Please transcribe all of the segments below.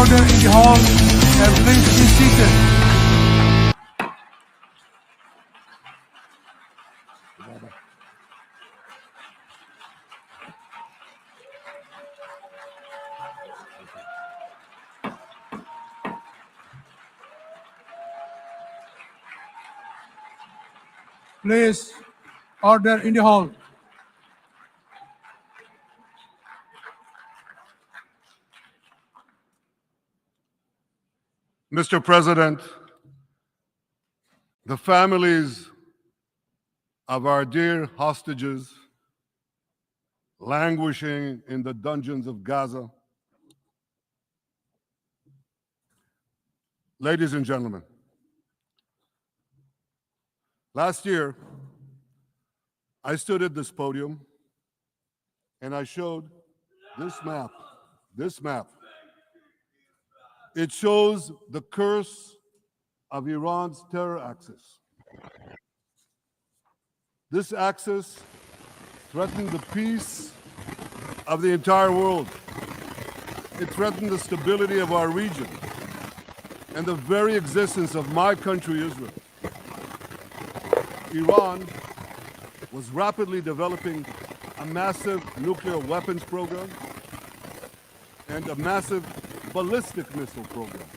order in the hall, and please be seated. Please, order in the hall. Mr. President, the families of our dear hostages languishing in the dungeons of Gaza, ladies and gentlemen, last year, I stood at this podium and I showed this map. This map. It shows the curse of Iran's terror axis. This axis threatened the peace of the entire world. It threatened the stability of our region and the very existence of my country, Israel. Iran was rapidly developing a massive nuclear weapons program and a massive ballistic missile program.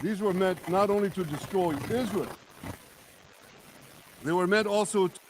These were meant not only to destroy Israel, they were meant also to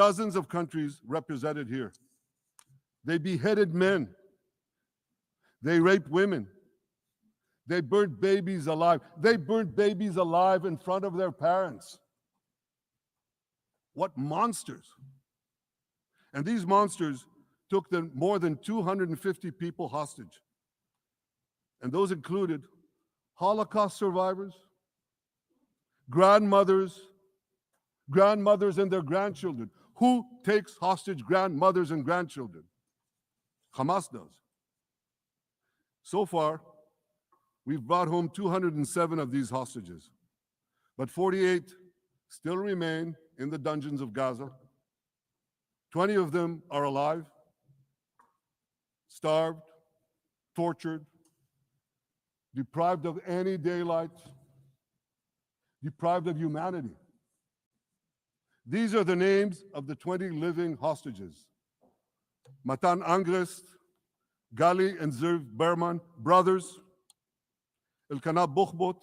dozens of countries represented here. They beheaded men. They raped women. They burnt babies alive. They burnt babies alive in front of their parents. What monsters. And these monsters took them more than 250 people hostage. And those included Holocaust survivors, grandmothers and their grandchildren. Who takes hostage grandmothers and grandchildren? Hamas does. So far, we've brought home 207 of these hostages, but 48 still remain in the dungeons of Gaza. 20 of them are alive, starved, tortured, deprived of any daylight, deprived of humanity. These are the names of the 20 living hostages. Matan Angrest, Gali and Zerv Berman, brothers, Elkanah Buchbot,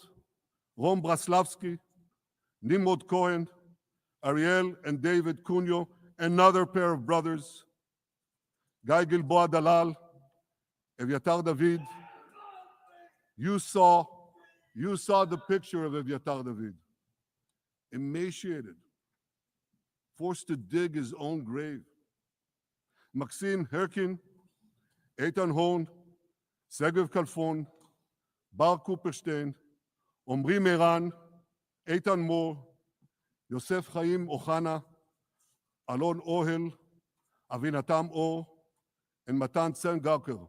Rom Braslavsky, Nimrod Cohen, Ariel and David Cunyo, another pair of brothers, Guy Gilboa Dalal, Eviatar David. You saw the picture of Eviatar David, emaciated, forced to dig his own grave. Maxim Herkin, Eitan Horn, Segev Kalfon, Bar Kupperstein, Omri Meran, Eitan Moore, Yosef Chaim Ochana, Alon Ohel, Avinatam Or, and Matan Tsengarker.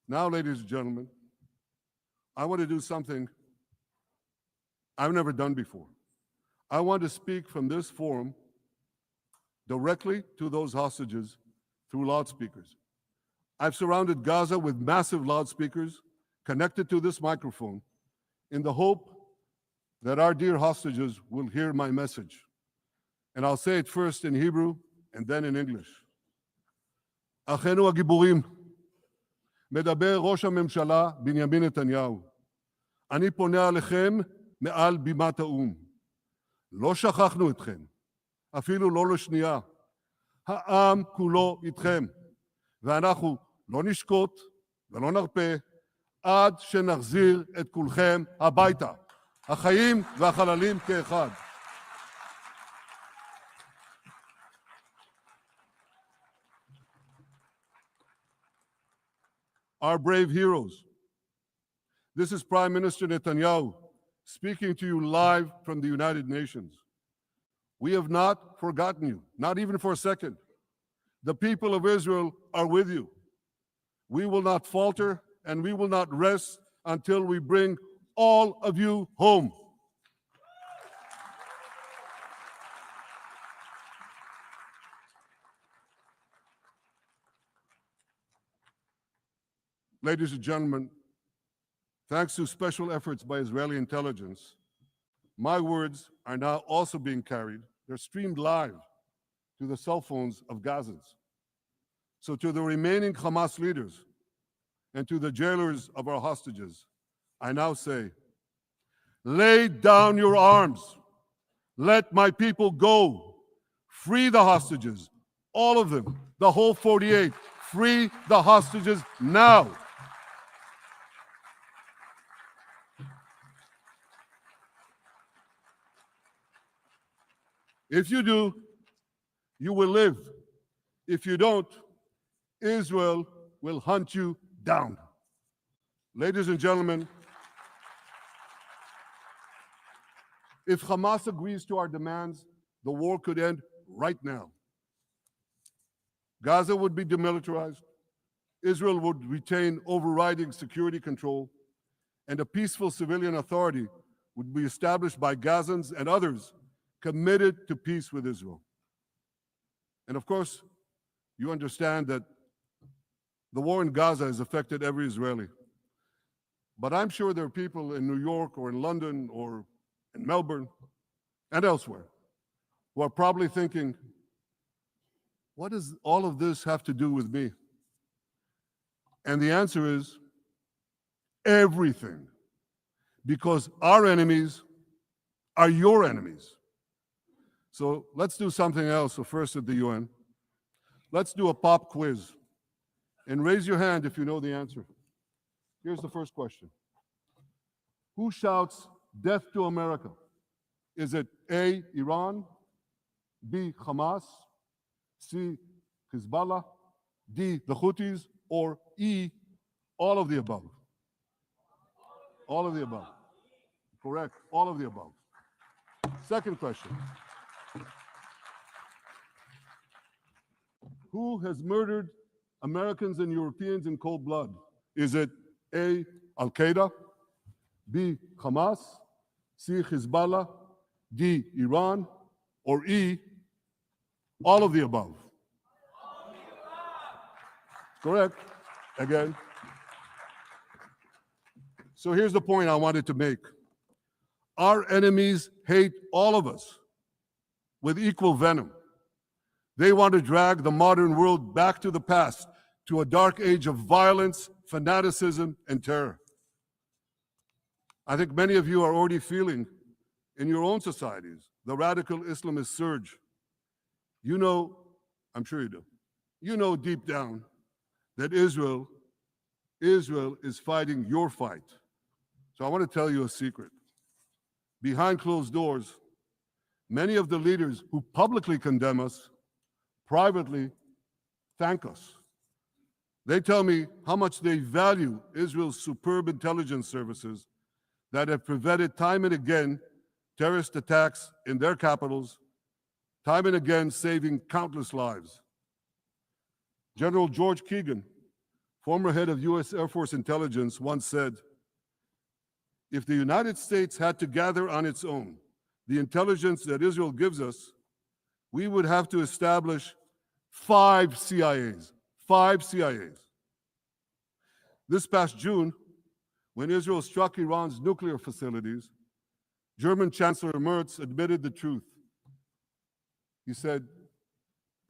Now, ladies and gentlemen, I want to do something I've never done before. I want to speak from this forum directly to those hostages through loudspeakers. I've surrounded Gaza with massive loudspeakers connected to this microphone in the hope that our dear hostages will hear my message. And I'll say it first in Hebrew and then in English. אחינו הגיבורים, מדבר ראש הממשלה בנימין נתניהו. אני פונה עליכם מעל בימת האו"ם. לא שכחנו אתכם, אפילו לא לשנייה. העם כולו איתכם, ואנחנו לא נשקוט ולא נרפה עד שנחזיר את כולכם הביתה, החיים והחללים כאחד. Our brave heroes. This is Prime Minister Netanyahu speaking to you live from the United Nations. We have not forgotten you, not even for a second. The people of Israel are with you. We will not falter and we will not rest until we bring all of you home. Ladies and gentlemen, thanks to special efforts by Israeli intelligence, my words are now also being carried. They're streamed live to the cell phones of Gazans. So to the remaining Hamas leaders and to the jailers of our hostages, I now say, lay down your arms. Let my people go. Free the hostages, all of them, the whole 48. Free the hostages now. If you do, you will live. If you don't, Israel will hunt you down. Ladies and gentlemen, if Hamas agrees to our demands, the war could end right now. Gaza would be demilitarized, Israel would retain overriding security control, and a peaceful civilian authority would be established by Gazans and others committed to peace with Israel. And of course, you understand that the war in Gaza has affected every Israeli. But I'm sure there are people in New York or in London or in Melbourne and elsewhere who are probably thinking, what does all of this have to do with me? And the answer is everything. Because our enemies are your enemies. So let's do something else. So first at the UN, let's do a pop quiz. And raise your hand if you know the answer. Here's the first question. Who shouts death to America? Is it A, Iran, B, Hamas, C, Hezbollah, D, the Houthis, or E, all of the above? All of the above. Correct, all of the above. Second question. Who has murdered Americans and Europeans in cold blood? Is it A, Al-Qaeda, B, Hamas, C, Hezbollah, D, Iran, or E, all of the above? Correct. Again. So here's the point I wanted to make. Our enemies hate all of us with equal venom. They want to drag the modern world back to the past, to a dark age of violence, fanaticism, and terror. I think many of you are already feeling in your own societies the radical Islamist surge. You know, I'm sure you do, you know deep down that Israel is fighting your fight. So I want to tell you a secret. Behind closed doors, many of the leaders who publicly condemn us privately thank us. They tell me how much they value Israel's superb intelligence services that have prevented time and again terrorist attacks in their capitals, time and again saving countless lives. General George Keegan, former head of U.S. Air Force intelligence, once said, if the United States had to gather on its own the intelligence that Israel gives us, we would have to establish 5 CIAs. 5 CIAs. This past June, when Israel struck Iran's nuclear facilities, German Chancellor Merz admitted the truth. He said,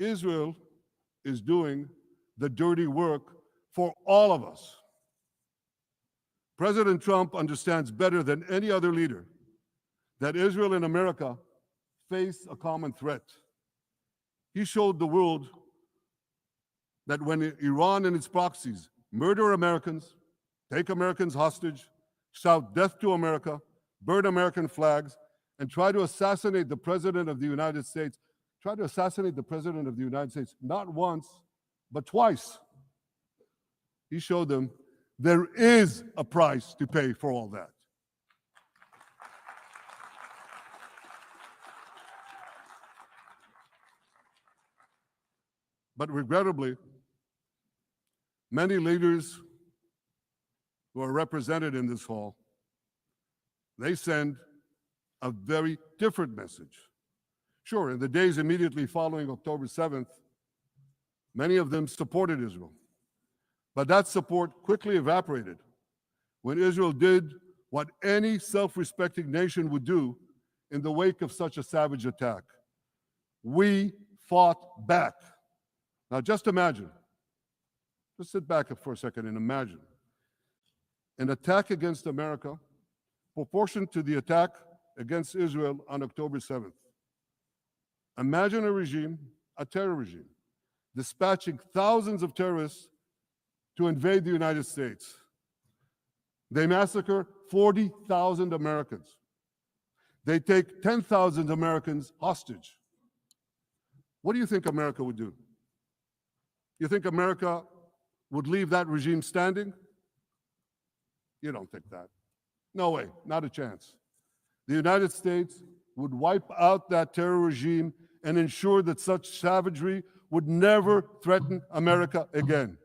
Israel is doing the dirty work for all of us. President Trump understands better than any other leader that Israel and America face a common threat. He showed the world that when Iran and its proxies murder Americans, take Americans hostage, shout death to America, burn American flags, and try to assassinate the President of the United States, not once, but twice. He showed them there is a price to pay for all that. But regrettably, many leaders who are represented in this hall, they send a very different message. Sure, in the days immediately following October 7th, many of them supported Israel. But that support quickly evaporated when Israel did what any self-respecting nation would do in the wake of such a savage attack. We fought back. Now just imagine, just sit back for a second and imagine an attack against America proportioned to the attack against Israel on October 7th. Imagine a regime, a terror regime, dispatching thousands of terrorists to invade the United States. They massacre 40,000 Americans. They take 10,000 Americans hostage. What do you think America would do? You think America would leave that regime standing? You don't think that. No way, not a chance. The United States would wipe out that terror regime and ensure that such savagery would never threaten America again.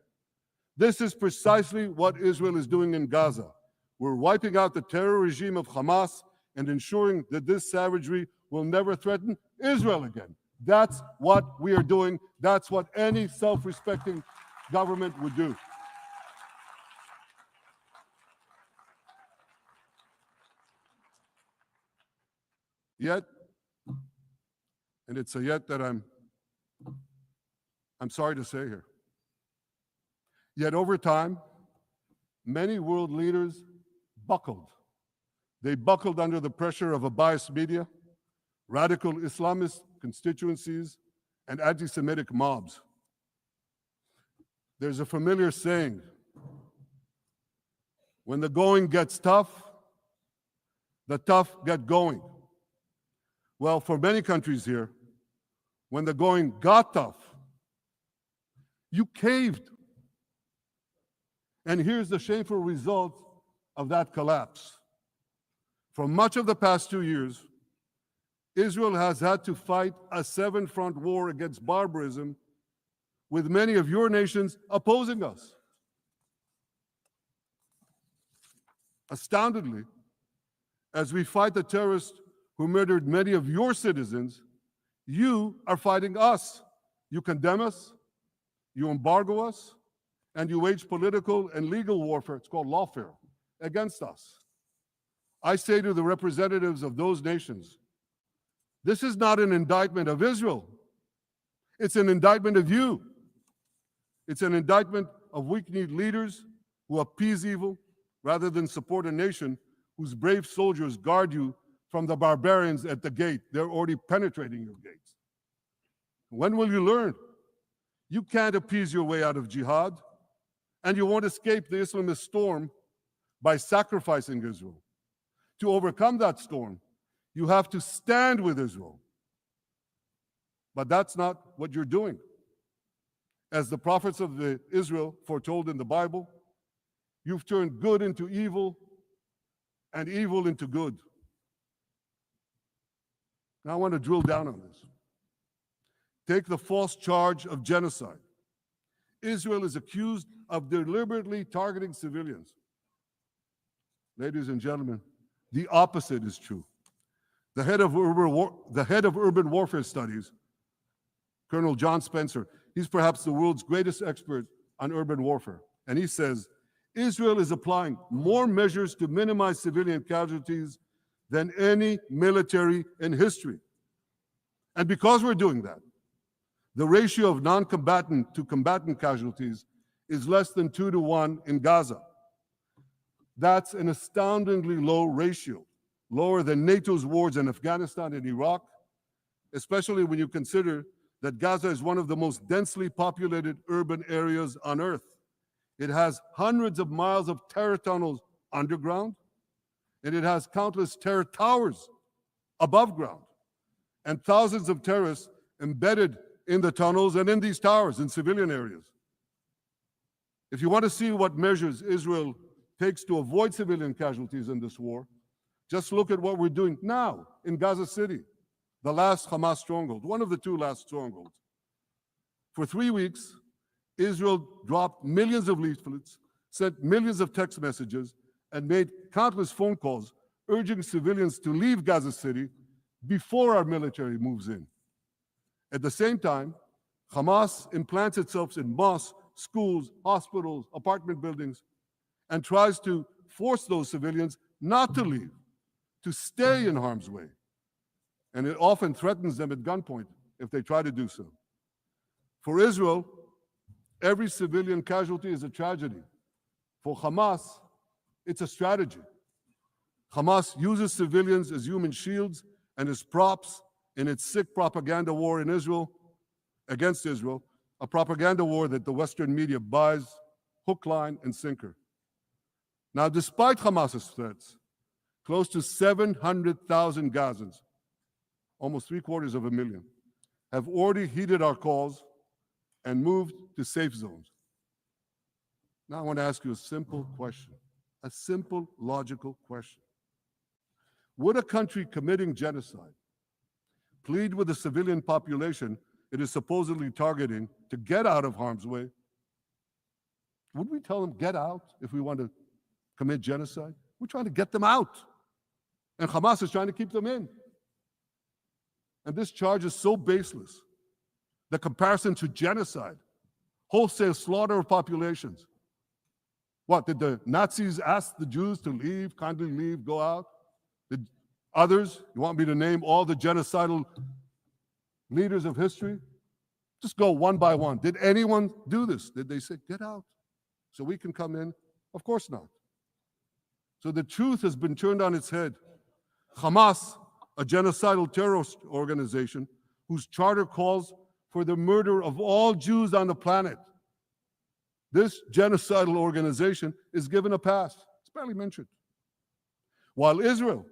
This is precisely what Israel is doing in Gaza. We're wiping out the terror regime of Hamas and ensuring that this savagery will never threaten Israel again. That's what we are doing. That's what any self-respecting government would do. Yet, and it's a yet that I'm sorry to say here, yet over time, many world leaders buckled. They buckled under the pressure of a biased media, radical Islamist constituencies, and anti-Semitic mobs. There's a familiar saying, when the going gets tough, the tough get going. Well, for many countries here, when the going got tough, you caved. And here's the shameful result of that collapse. For much of the past 2 years, Israel has had to fight a seven-front war against barbarism, with many of your nations opposing us. Astoundingly, as we fight the terrorists who murdered many of your citizens, you are fighting us. You condemn us, you embargo us, and you wage political and legal warfare, it's called lawfare, against us. I say to the representatives of those nations, this is not an indictment of Israel. It's an indictment of you. It's an indictment of weak-kneed leaders who appease evil rather than support a nation whose brave soldiers guard you from the barbarians at the gate. They're already penetrating your gates. When will you learn? You can't appease your way out of jihad, and you won't escape the Islamist storm by sacrificing Israel. To overcome that storm, you have to stand with Israel. But that's not what you're doing. As the prophets of Israel foretold in the Bible, you've turned good into evil and evil into good. Now I want to drill down on this. Take the false charge of genocide. Israel is accused of deliberately targeting civilians. Ladies and gentlemen, the opposite is true. The head of urban warfare studies, Colonel John Spencer, he's perhaps the world's greatest expert on urban warfare. And he says, Israel is applying more measures to minimize civilian casualties than any military in history. And because we're doing that, the ratio of non-combatant to combatant casualties is less than 2-to-1 in Gaza. That's an astoundingly low ratio, lower than NATO's wars in Afghanistan and Iraq, especially when you consider that Gaza is one of the most densely populated urban areas on Earth. It has hundreds of miles of terror tunnels underground, and it has countless terror towers above ground, and thousands of terrorists embedded in the tunnels and in these towers in civilian areas. If you want to see what measures Israel takes to avoid civilian casualties in this war, just look at what we're doing now in Gaza City, the last Hamas stronghold, one of the two last strongholds. For 3 weeks, Israel dropped millions of leaflets, sent millions of text messages, and made countless phone calls urging civilians to leave Gaza City before our military moves in. At the same time, Hamas implants itself in mosques, schools, hospitals, apartment buildings, and tries to force those civilians not to leave, to stay in harm's way. And it often threatens them at gunpoint if they try to do so. For Israel, every civilian casualty is a tragedy. For Hamas, it's a strategy. Hamas uses civilians as human shields and as props in its sick propaganda war in Israel, against Israel, a propaganda war that the Western media buys hook, line, and sinker. Now, despite Hamas's threats, close to 700,000 Gazans, almost 750,000, have already heeded our calls and moved to safe zones. Now I want to ask you a simple question, a simple, logical question. Would a country committing genocide plead with the civilian population it is supposedly targeting to get out of harm's way? Would we tell them, get out, if we want to commit genocide? We're trying to get them out. And Hamas is trying to keep them in. And this charge is so baseless. The comparison to genocide, wholesale slaughter of populations. What, did the Nazis ask the Jews to leave, kindly leave, go out? Did others, you want me to name all the genocidal leaders of history? Just go one by one. Did anyone do this? Did they say, get out so we can come in? Of course not. So the truth has been turned on its head. Hamas, a genocidal terrorist organization, whose charter calls for the murder of all Jews on the planet. This genocidal organization is given a pass. It's barely mentioned. While Israel,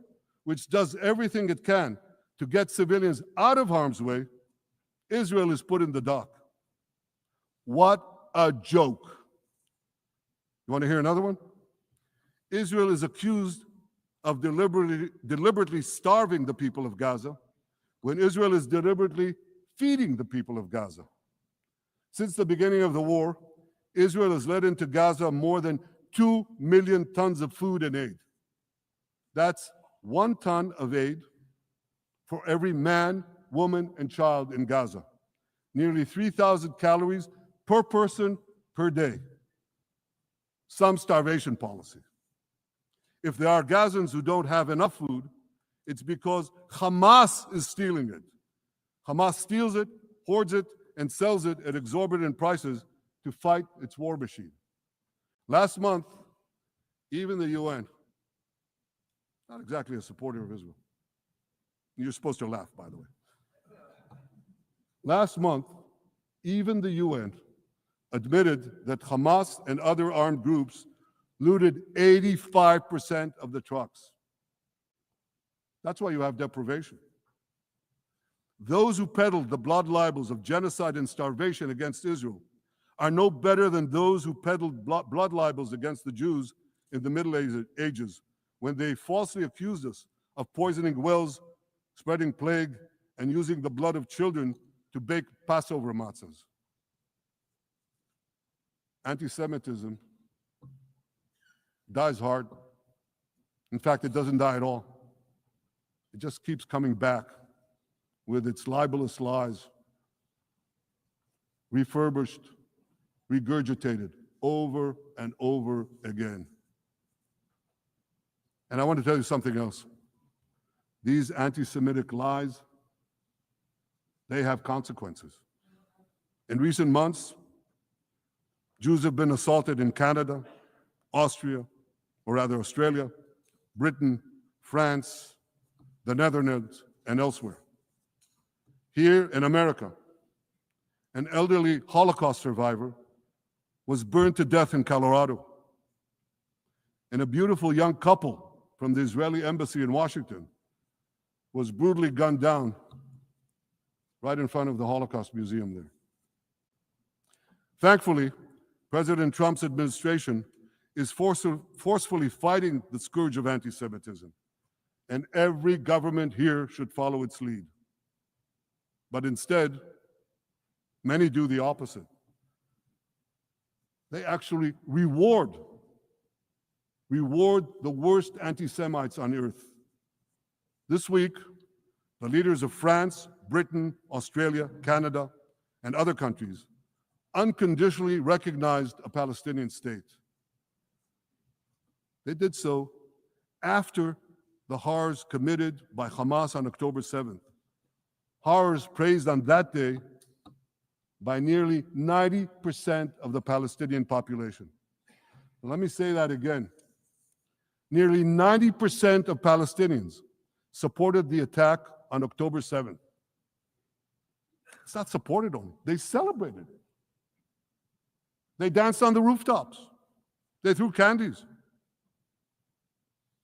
which does everything it can to get civilians out of harm's way, Israel is put in the dock. What a joke. You want to hear another one? Israel is accused of deliberately starving the people of Gaza when Israel is deliberately feeding the people of Gaza. Since the beginning of the war, Israel has let into Gaza more than 2 million tons of food and aid. That's 1 ton of aid for every man, woman, and child in Gaza. Nearly 3,000 calories per person per day. Some starvation policy. If there are Gazans who don't have enough food, it's because Hamas is stealing it. Hamas steals it, hoards it, and sells it at exorbitant prices to fight its war machine. Last month, even the UN, not exactly a supporter of Israel. You're supposed to laugh, by the way. Last month, even the UN admitted that Hamas and other armed groups looted 85% of the trucks. That's why you have deprivation. Those who peddled the blood libels of genocide and starvation against Israel are no better than those who peddled blood libels against the Jews in the Middle Ages when they falsely accused us of poisoning wells, spreading plague, and using the blood of children to bake Passover matzahs. Anti-Semitism dies hard. In fact, it doesn't die at all. It just keeps coming back with its libelous lies, refurbished, regurgitated over and over again. And I want to tell you something else. These anti-Semitic lies, they have consequences. In recent months, Jews have been assaulted in Canada, Australia, Britain, France, the Netherlands, and elsewhere. Here in America, an elderly Holocaust survivor was burned to death in Colorado. And a beautiful young couple from the Israeli embassy in Washington was brutally gunned down right in front of the Holocaust Museum there. Thankfully, President Trump's administration is forcefully fighting the scourge of anti-Semitism, and every government here should follow its lead. But instead, many do the opposite. They actually reward the worst anti-Semites on earth. This week, the leaders of France, Britain, Australia, Canada, and other countries unconditionally recognized a Palestinian state. They did so after the horrors committed by Hamas on October 7th. Horrors praised on that day by nearly 90% of the Palestinian population. Let me say that again. Nearly 90% of Palestinians supported the attack on October 7th. It's not supported only, they celebrated it. They danced on the rooftops. They threw candies.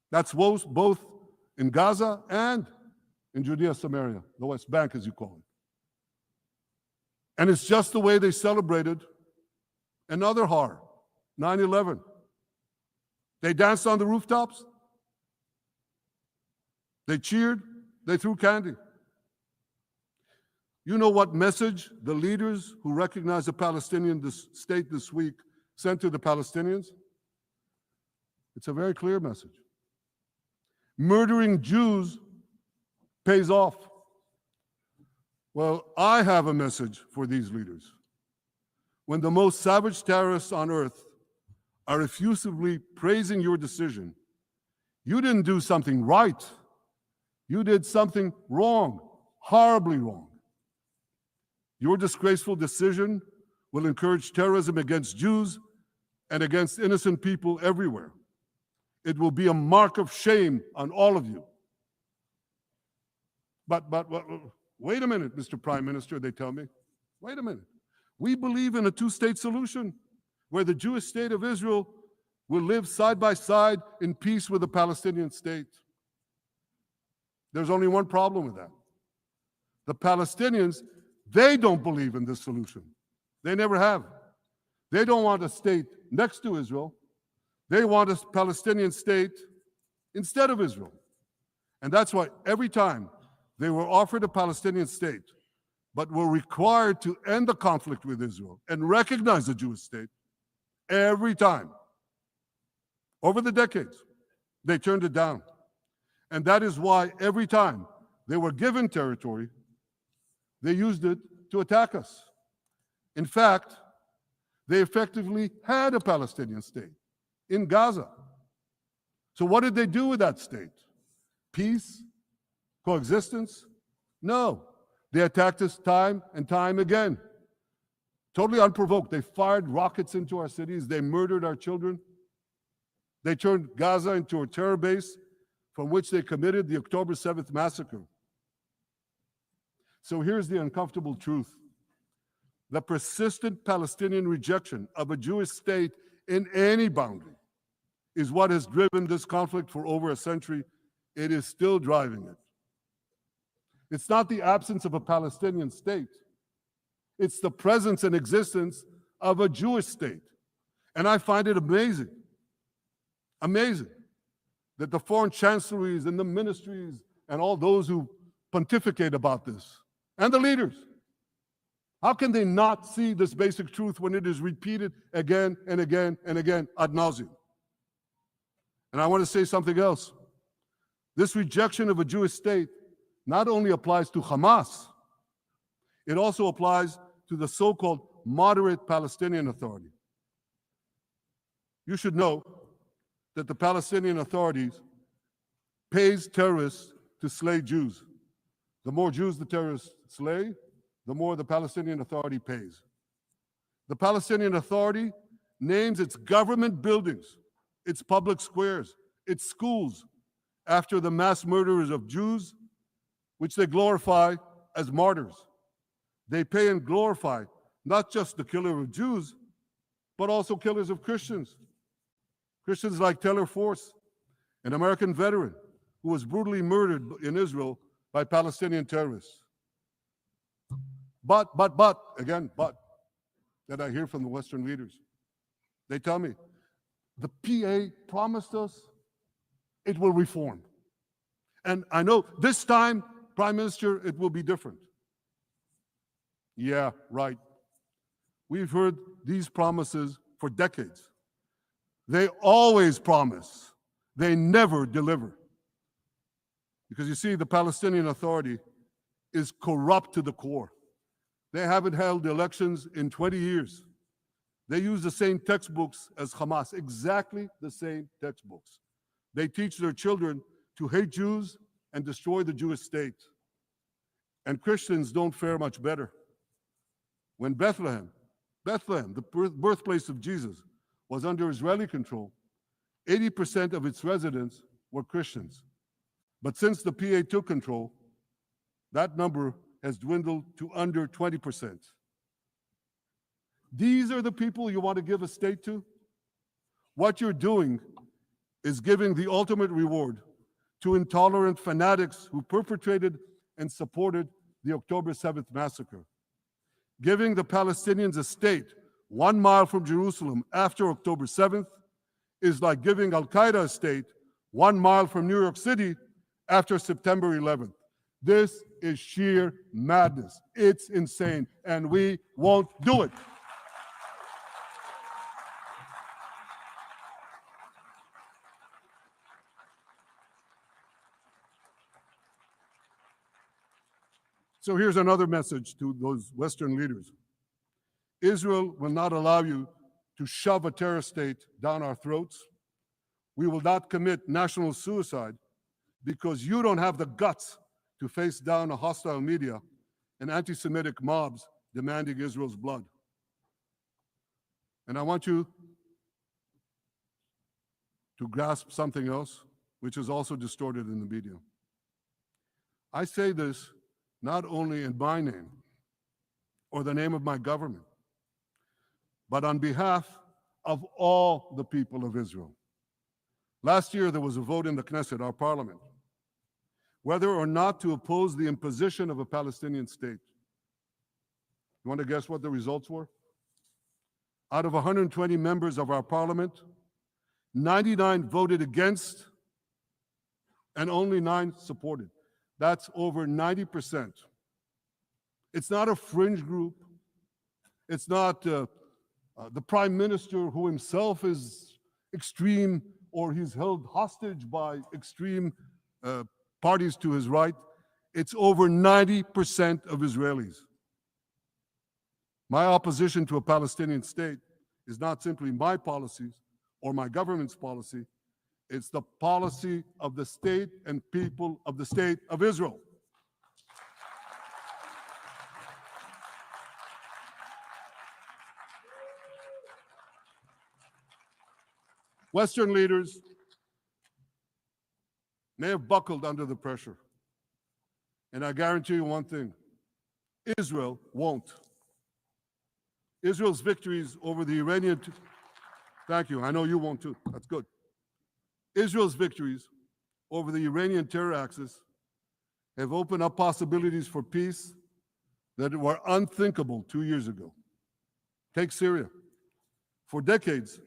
That's both in Gaza and in Judea, Samaria, the West Bank, as you call it. And it's just the way they celebrated another horror, 9/11. They danced on the rooftops. They cheered. They threw candy. You know what message the leaders who recognize the Palestinian state this week sent to the Palestinians? It's a very clear message. Murdering Jews pays off. Well, I have a message for these leaders. When the most savage terrorists on earth are effusively praising your decision, you didn't do something right. You did something wrong, horribly wrong. Your disgraceful decision will encourage terrorism against Jews and against innocent people everywhere. It will be a mark of shame on all of you. But Wait a minute, Mr. Prime Minister, they tell me. Wait a minute. We believe in a two-state solution where the Jewish state of Israel will live side by side in peace with the Palestinian state. There's only one problem with that. The Palestinians, they don't believe in this solution. They never have. They don't want a state next to Israel. They want a Palestinian state instead of Israel. And that's why every time they were offered a Palestinian state, but were required to end the conflict with Israel and recognize the Jewish state, every time, over the decades, they turned it down. And that is why every time they were given territory, they used it to attack us. In fact, they effectively had a Palestinian state in Gaza. So what did they do with that state? Peace? Coexistence? No. They attacked us time and time again. Totally unprovoked. They fired rockets into our cities. They murdered our children. They turned Gaza into a terror base from which they committed the October 7th massacre. So here's the uncomfortable truth. The persistent Palestinian rejection of a Jewish state in any boundary is what has driven this conflict for over a century. It is still driving it. It's not the absence of a Palestinian state. It's the presence and existence of a Jewish state. And I find it amazing that the foreign chancelleries and the ministries and all those who pontificate about this, and the leaders, how can they not see this basic truth when it is repeated again and again and again ad nauseum? And I want to say something else. This rejection of a Jewish state not only applies to Hamas, it also applies to the so-called moderate Palestinian Authority. You should know that the Palestinian authorities pays terrorists to slay Jews. The more Jews the terrorists slay, the more the Palestinian Authority pays. The Palestinian Authority names its government buildings, its public squares, its schools after the mass murderers of Jews, which they glorify as martyrs. They pay and glorify not just the killer of Jews, but also killers of Christians. Christians like Taylor Force, an American veteran who was brutally murdered in Israel by Palestinian terrorists. But, that I hear from the Western leaders. They tell me, the PA promised us it will reform. And I know this time, Prime Minister, it will be different. Yeah, right. We've heard these promises for decades. They always promise. They never deliver. Because you see, the Palestinian Authority is corrupt to the core. They haven't held elections in 20 years. They use the same textbooks as Hamas, exactly the same textbooks. They teach their children to hate Jews and destroy the Jewish state. And Christians don't fare much better. When Bethlehem, the birthplace of Jesus, was under Israeli control, 80% of its residents were Christians. But since the PA took control, that number has dwindled to under 20%. These are the people you want to give a state to? What you're doing is giving the ultimate reward to intolerant fanatics who perpetrated and supported the October 7th massacre. Giving the Palestinians a state 1 mile from Jerusalem after October 7th is like giving Al-Qaeda a state 1 mile from New York City after September 11th. This is sheer madness. It's insane, and we won't do it. So here's another message to those Western leaders. Israel will not allow you to shove a terror state down our throats. We will not commit national suicide because you don't have the guts to face down a hostile media and anti-Semitic mobs demanding Israel's blood. And I want you to grasp something else, which is also distorted in the media. I say this not only in my name or the name of my government, but on behalf of all the people of Israel. Last year, there was a vote in the Knesset, our parliament, whether or not to oppose the imposition of a Palestinian state. You want to guess what the results were? Out of 120 members of our parliament, 99 voted against and only 9 supported. That's over 90%. It's not a fringe group. It's not the prime minister who himself is extreme or he's held hostage by extreme parties to his right. It's over 90% of Israelis. My opposition to a Palestinian state is not simply my policies or my government's policy. It's the policy of the state and people of the state of Israel. Western leaders may have buckled under the pressure. And I guarantee you one thing, Israel won't. Israel's victories over the Iranian... Thank you, I know you won't too, that's good. Israel's victories over the Iranian terror axis have opened up possibilities for peace that were unthinkable 2 years ago. Take Syria. For decades,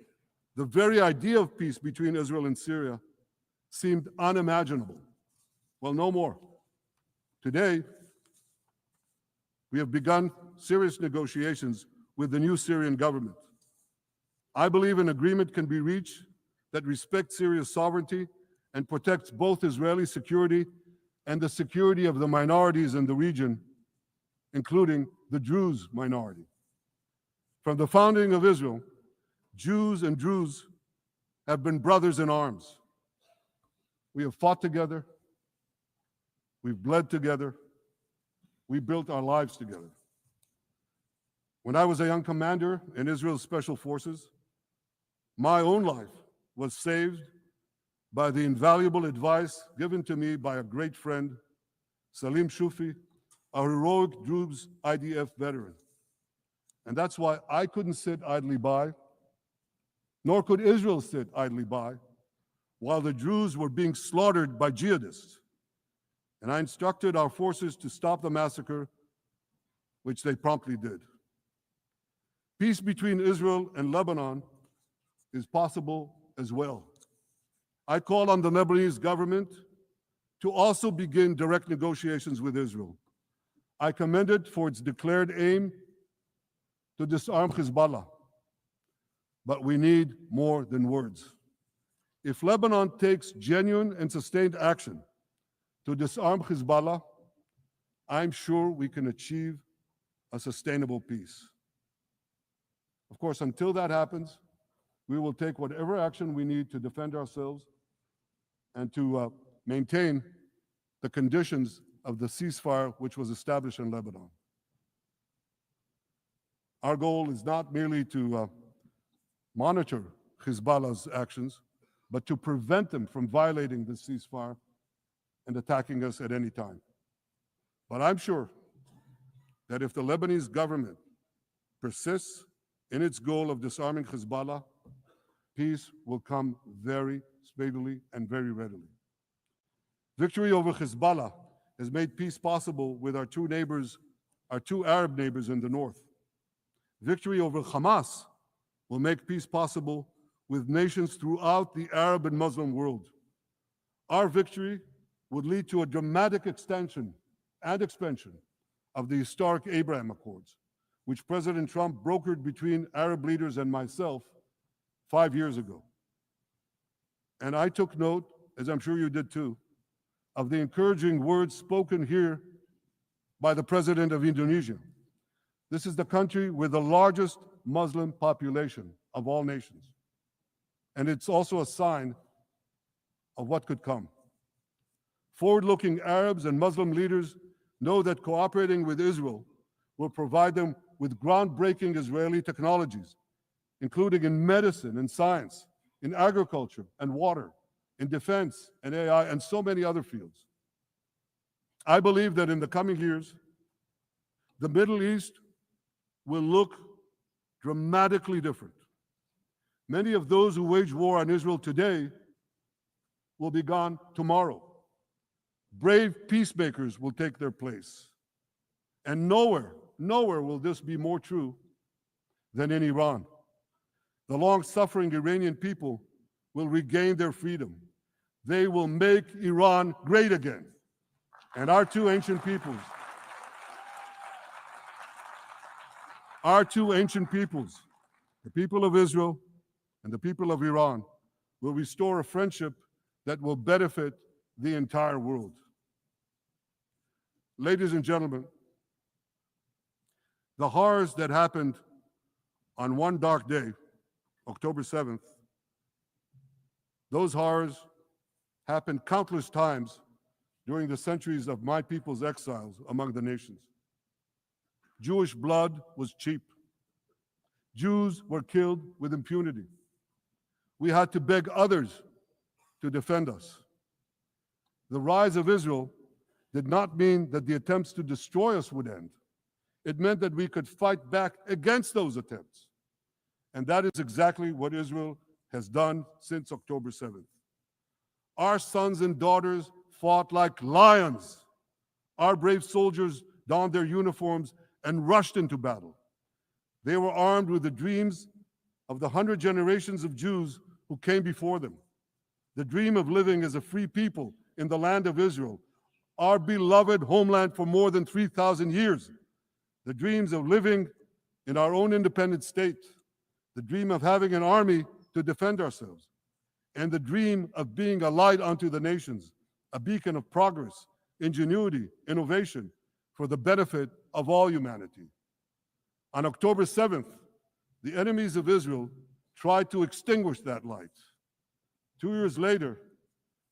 the very idea of peace between Israel and Syria seemed unimaginable. Well, no more. Today, we have begun serious negotiations with the new Syrian government. I believe an agreement can be reached that respects Syria's sovereignty and protects both Israeli security and the security of the minorities in the region, including the Druze minority. From the founding of Israel, Jews and Druze have been brothers in arms. We have fought together, we've bled together, we built our lives together. When I was a young commander in Israel's Special Forces, my own life was saved by the invaluable advice given to me by a great friend, Salim Shufi, a heroic Druze IDF veteran. And that's why I couldn't sit idly by, nor could Israel sit idly by, while the Druze were being slaughtered by jihadists. And I instructed our forces to stop the massacre, which they promptly did. Peace between Israel and Lebanon is possible as well. I call on the Lebanese government to also begin direct negotiations with Israel. I commend it for its declared aim to disarm Hezbollah. But we need more than words. If Lebanon takes genuine and sustained action to disarm Hezbollah, I'm sure we can achieve a sustainable peace. Of course, until that happens, we will take whatever action we need to defend ourselves and to maintain the conditions of the ceasefire which was established in Lebanon. Our goal is not merely to monitor Hezbollah's actions, but to prevent them from violating the ceasefire and attacking us at any time. But I'm sure that if the Lebanese government persists in its goal of disarming Hezbollah, peace will come very speedily and very readily. Victory over Hezbollah has made peace possible with our two Arab neighbors in the north. Victory over Hamas will make peace possible with nations throughout the Arab and Muslim world. Our victory would lead to a dramatic extension and expansion of the historic Abraham Accords, which President Trump brokered between Arab leaders and myself 5 years ago. And I took note, as I'm sure you did too, of the encouraging words spoken here by the President of Indonesia. This is the country with the largest Muslim population of all nations. And it's also a sign of what could come. Forward-looking Arabs and Muslim leaders know that cooperating with Israel will provide them with groundbreaking Israeli technologies, including in medicine and science, in agriculture and water, in defense and AI, and so many other fields. I believe that in the coming years, the Middle East will look dramatically different. Many of those who wage war on Israel today will be gone tomorrow. Brave peacemakers will take their place. And nowhere will this be more true than in Iran. The long-suffering Iranian people will regain their freedom. They will make Iran great again. And our two ancient peoples, the people of Israel and the people of Iran, will restore a friendship that will benefit the entire world. Ladies and gentlemen, the horrors that happened on one dark day, October 7th, those horrors happened countless times during the centuries of my people's exiles among the nations. Jewish blood was cheap. Jews were killed with impunity. We had to beg others to defend us. The rise of Israel did not mean that the attempts to destroy us would end. It meant that we could fight back against those attempts. And that is exactly what Israel has done since October 7th. Our sons and daughters fought like lions. Our brave soldiers donned their uniforms and rushed into battle. They were armed with the dreams of the 100 generations of Jews who came before them. The dream of living as a free people in the land of Israel, our beloved homeland for more than 3,000 years. The dreams of living in our own independent state. The dream of having an army to defend ourselves. And the dream of being a light unto the nations, a beacon of progress, ingenuity, innovation for the benefit of all humanity. On October 7th, the enemies of Israel tried to extinguish that light. 2 years later,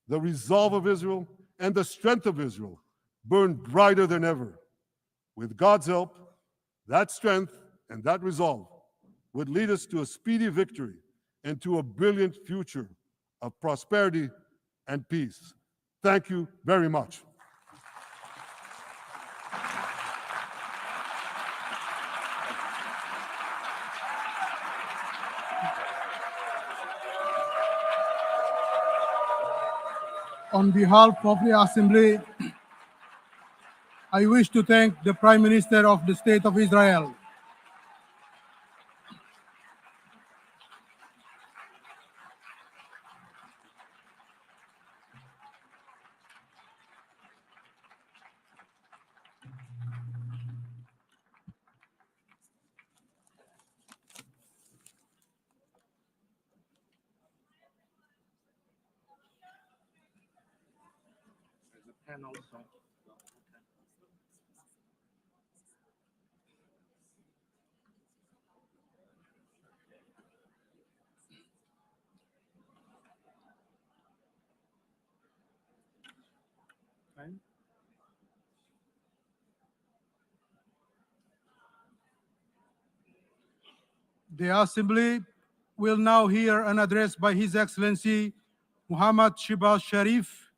the resolve of Israel and the strength of Israel burned brighter than ever. With God's help, that strength and that resolve would lead us to a speedy victory and to a brilliant future of prosperity and peace. Thank you very much. On behalf of the Assembly, I wish to thank the Prime Minister of the State of Israel, the Assembly will now hear an address by His Excellency Muhammad Shibaz Sharif,